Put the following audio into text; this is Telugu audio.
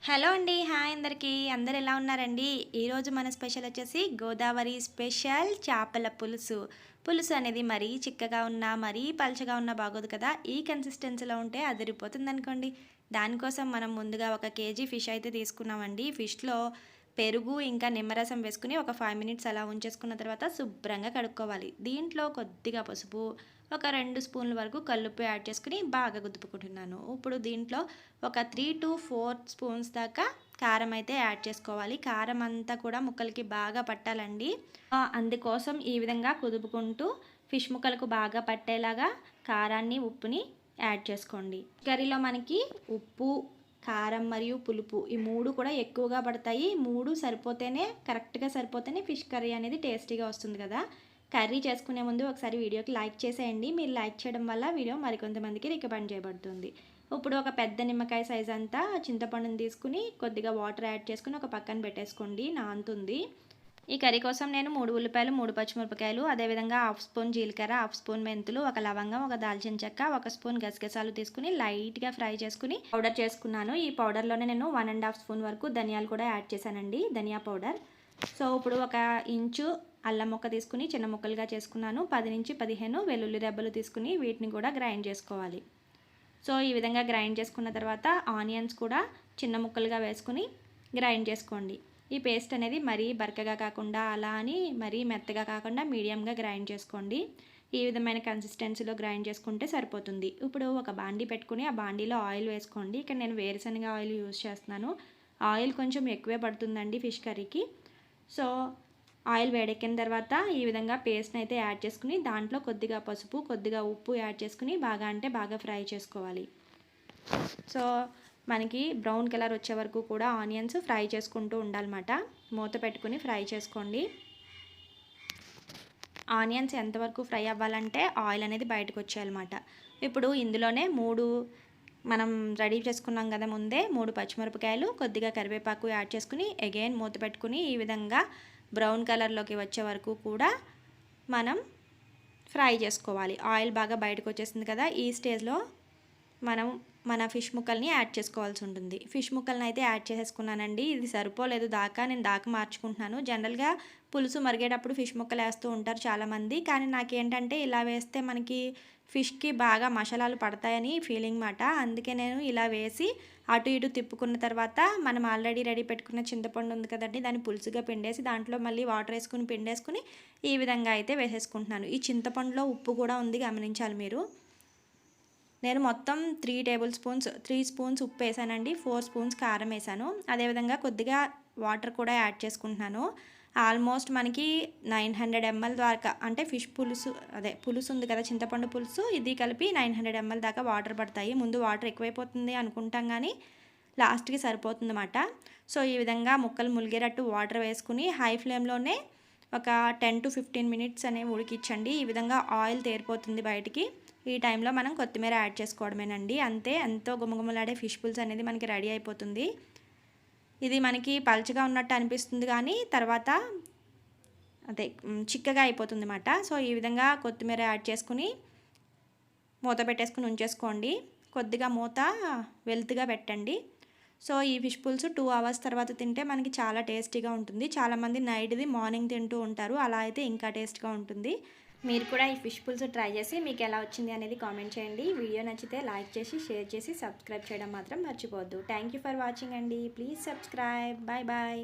హలో అండి. హాయ్ అందరికీ. అందరు ఎలా ఉన్నారండి? ఈరోజు మన స్పెషల్ వచ్చేసి గోదావరి స్పెషల్ చేపల పులుసు. పులుసు అనేది మరీ చిక్కగా ఉన్నా, మరీ పలచగా ఉన్నా బాగోదు కదా! ఈ కన్సిస్టెన్సీలో ఉంటే అదిరిపోతుందనుకోండి. దానికోసం మనం ముందుగా 1 కేజీ ఫిష్ అయితే తీసుకున్నామండి. ఫిష్‌లో పెరుగు ఇంకా నిమ్మరసం వేసుకొని ఒక 5 మినిట్స్ అలా ఉంచేసుకున్న తర్వాత శుభ్రంగా కడుక్కోవాలి. దీంట్లో కొద్దిగా పసుపు, ఒక 2 స్పూన్ల వరకు కల్లుప్పు యాడ్ చేసుకొని బాగా కుదుపుకుంటున్నాను. ఇప్పుడు దీంట్లో ఒక 3-4 స్పూన్స్ దాకా కారం అయితే యాడ్ చేసుకోవాలి. కారం అంతా కూడా ముక్కలకి బాగా పట్టాలండి. అందుకోసం ఈ విధంగా కుదుపుకుంటూ ఫిష్ ముక్కలకు బాగా పట్టేలాగా కారాన్ని, ఉప్పుని యాడ్ చేసుకోండి. కర్రీలో మనకి ఉప్పు, కారం మరియు పులుపు ఈ 3 కూడా ఎక్కువగా పడతాయి. 3 సరిపోతేనే కరెక్ట్‌గా సరిపోతేనే ఫిష్ కర్రీ అనేది టేస్టీగా వస్తుంది కదా! కర్రీ చేసుకునే ముందు ఒకసారి వీడియోకి లైక్ చేసేయండి. మీరు లైక్ చేయడం వల్ల వీడియో మరికొంతమందికి రికమెండ్ చేయబడుతుంది. ఇప్పుడు ఒక పెద్ద నిమ్మకాయ సైజ్ అంతా చింతపండుని తీసుకుని కొద్దిగా వాటర్ యాడ్ చేసుకుని ఒక పక్కన పెట్టేసుకోండి. నానుతుంది. ఈ కర్రీ కోసం నేను 3 ఉల్లిపాయలు, 3 పచ్చిమిరపకాయలు, అదేవిధంగా హాఫ్ స్పూన్ జీలకర్ర, హాఫ్ స్పూన్ మెంతులు, ఒక లవంగం, ఒక దాల్చిన చెక్క, ఒక స్పూన్ గసగసాలు తీసుకుని లైట్‌గా ఫ్రై చేసుకుని పౌడర్ చేసుకున్నాను. ఈ పౌడర్‌లోనే నేను 1 ½ స్పూన్ వరకు ధనియాలు కూడా యాడ్ చేశానండి. ధనియా పౌడర్. సో, ఇప్పుడు ఒక ఇంచు అల్లం ముక్క తీసుకుని చిన్న ముక్కలుగా చేసుకున్నాను. 10-15 వెల్లుల్లి రెబ్బలు తీసుకుని వీటిని కూడా గ్రైండ్ చేసుకోవాలి. సో, ఈ విధంగా గ్రైండ్ చేసుకున్న తర్వాత ఆనియన్స్ కూడా చిన్న ముక్కలుగా వేసుకుని గ్రైండ్ చేసుకోండి. ఈ పేస్ట్ అనేది మరీ బరకగా కాకుండా అలా అని మరీ మెత్తగా కాకుండా మీడియంగా గ్రైండ్ చేసుకోండి. ఈ విధమైన కన్సిస్టెన్సీలో గ్రైండ్ చేసుకుంటే సరిపోతుంది. ఇప్పుడు ఒక బాండీ పెట్టుకుని ఆ బాండీలో ఆయిల్ వేసుకోండి. ఇక్కడ నేను వేరుశనగ ఆయిల్ యూజ్ చేస్తున్నాను. ఆయిల్ కొంచెం ఎక్కువే పడుతుందండి ఫిష్ కర్రీకి. సో, ఆయిల్ వేడెక్కిన తర్వాత ఈ విధంగా పేస్ట్ని అయితే యాడ్ చేసుకుని దాంట్లో కొద్దిగా పసుపు, కొద్దిగా ఉప్పు యాడ్ చేసుకుని బాగా ఫ్రై చేసుకోవాలి. సో, మనకి బ్రౌన్ కలర్ వచ్చే వరకు కూడా ఆనియన్స్ ఫ్రై చేసుకుంటూ ఉండాలన్నమాట. మూత పెట్టుకుని ఫ్రై చేసుకోండి. ఆనియన్స్ ఎంతవరకు ఫ్రై అవ్వాలంటే ఆయిల్ అనేది బయటకు వచ్చేయాలన్నమాట. ఇప్పుడు ఇందులోనే 3 మనం రెడీ చేసుకున్నాం కదా ముందే 3 పచ్చిమిరపకాయలు, కొద్దిగా కరివేపాకు యాడ్ చేసుకుని అగైన్ మూత పెట్టుకుని ఈ విధంగా బ్రౌన్ కలర్లోకి వచ్చే వరకు కూడా మనం ఫ్రై చేసుకోవాలి. ఆయిల్ బాగా బయటకు వచ్చేసింది కదా! ఈ స్టేజ్లో మనం మన ఫిష్ ముక్కల్ని యాడ్ చేసుకోవాల్సి ఉంటుంది. ఫిష్ ముక్కల్ని అయితే యాడ్ చేసేసుకున్నానండి. ఇది సరిపోలేదు నేను దాకా మార్చుకుంటున్నాను. జనరల్‌గా పులుసు మరిగేటప్పుడు ఫిష్ ముక్కలు వేస్తూ ఉంటారు చాలామంది. కానీ నాకేంటంటే ఇలా వేస్తే మనకి ఫిష్‌కి బాగా మసాలాలు పడతాయని ఫీలింగ్ మాట. అందుకే నేను ఇలా వేసి అటు ఇటు తిప్పుకున్న తర్వాత మనం ఆల్రెడీ రెడీ పెట్టుకున్న చింతపండు ఉంది కదండీ! దాన్ని పులుసుగా పిండేసి దాంట్లో మళ్ళీ వాటర్ వేసుకుని పిండేసుకుని ఈ విధంగా అయితే వేసేసుకుంటున్నాను. ఈ చింతపండులో ఉప్పు కూడా ఉంది గమనించాలి మీరు. నేను మొత్తం 3 స్పూన్స్ ఉప్పు వేసానండి. 4 స్పూన్స్ కారం వేసాను. అదేవిధంగా కొద్దిగా వాటర్ కూడా యాడ్ చేసుకుంటున్నాను. ఆల్మోస్ట్ మనకి 900 ml దాకా అంటే ఫిష్ పులుసు పులుసు ఉంది కదా చింతపండు పులుసు ఇది కలిపి 900 ml దాకా వాటర్ పడతాయి. ముందు వాటర్ ఎక్కువైపోతుంది అనుకుంటాం కానీ లాస్ట్‌కి సరిపోతుందన్నమాట. సో, ఈ విధంగా ముక్కలు ములిగేటట్టు వాటర్ వేసుకుని హై ఫ్లేమ్‌లోనే ఒక 10-15 మినిట్స్ అనేవి ఉడికించండి. ఈ విధంగా ఆయిల్ తేరిపోతుంది బయటికి. ఈ టైంలో మనం కొత్తిమీర యాడ్ చేసుకోవడమేనండి. అంతే, ఎంతో గుమగుమలాడే ఫిష్ పులుసు అనేది మనకి రెడీ అయిపోతుంది. ఇది మనకి పల్చగా ఉన్నట్టు అనిపిస్తుంది కానీ తర్వాత చిక్కగా అయిపోతుంది అన్నమాట. సో, ఈ విధంగా కొత్తిమీర యాడ్ చేసుకుని మూత పెట్టేసుకుని ఉంచేసుకోండి. కొద్దిగా మూత వెల్త్‌గా పెట్టండి. సో, ఈ ఫిష్ పులుసు 2 అవర్స్ తర్వాత తింటే మనకి చాలా టేస్టీగా ఉంటుంది. చాలామంది నైట్‌ది మార్నింగ్ తింటూ ఉంటారు. అలా అయితే ఇంకా టేస్ట్‌గా ఉంటుంది. మీరు కూడా ఈ ఫిష్ పులుసు ట్రై చేసి మీకు ఎలా వచ్చింది అనేది కామెంట్ చేయండి. వీడియో నచ్చితే లైక్ చేసి, షేర్ చేసి, సబ్స్క్రైబ్ చేయడం మాత్రం మర్చిపోవద్దు. థ్యాంక్ యూ ఫర్ వాచింగ్ అండి. Please subscribe. Bye bye.